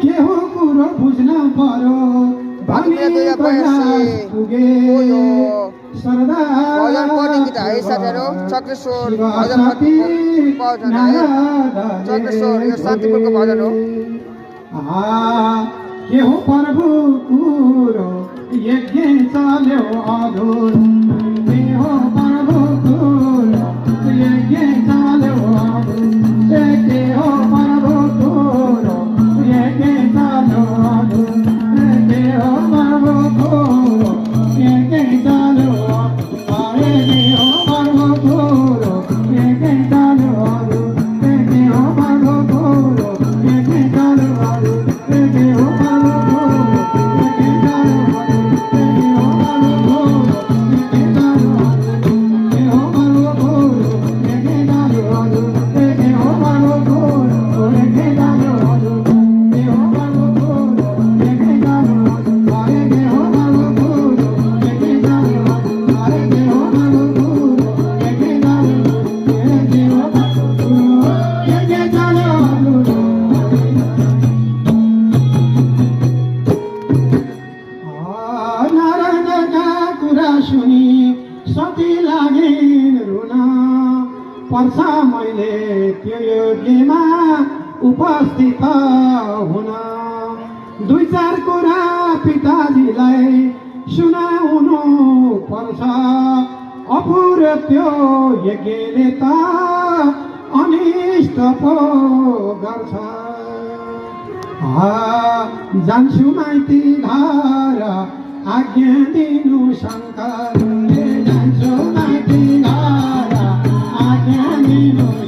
के हो कुरो बुझ्न पर्यो भनी प्रयास पुगे सरदा भजन पढ्ने गीत है साथीहरू चक्रेश्वर भजन भजन है चक्रेश्वर यो शान्तिपुरको भजन हो के हो प्रभु कुरो यज्ञ चल्यो अधुर के हो प्रभु कुरो यज्ञ चल्यो अधुर के हो प्रभु कुरो यज्ञ चल्यो अधुर के हो प्रभु कुरो यज्ञ चल्यो अरे के हो प्रभु कुरो यज्ञ चल्यो अधुर के हो प्रभु कुरो यज्ञ चल्यो अधुर के हो प्रभु पर्छ मैले त्यो योगीमा उपस्थित हुन दुई चार कुरा पिताजीलाई सुनाउनु पर्छ अपूर्ण त्यो यज्ञले त अनिष्ट पो गर्छ जान्छु माइती घर आज्ञा दिनु शङ्करले जान्छु माइती घर आज्ञा दिनु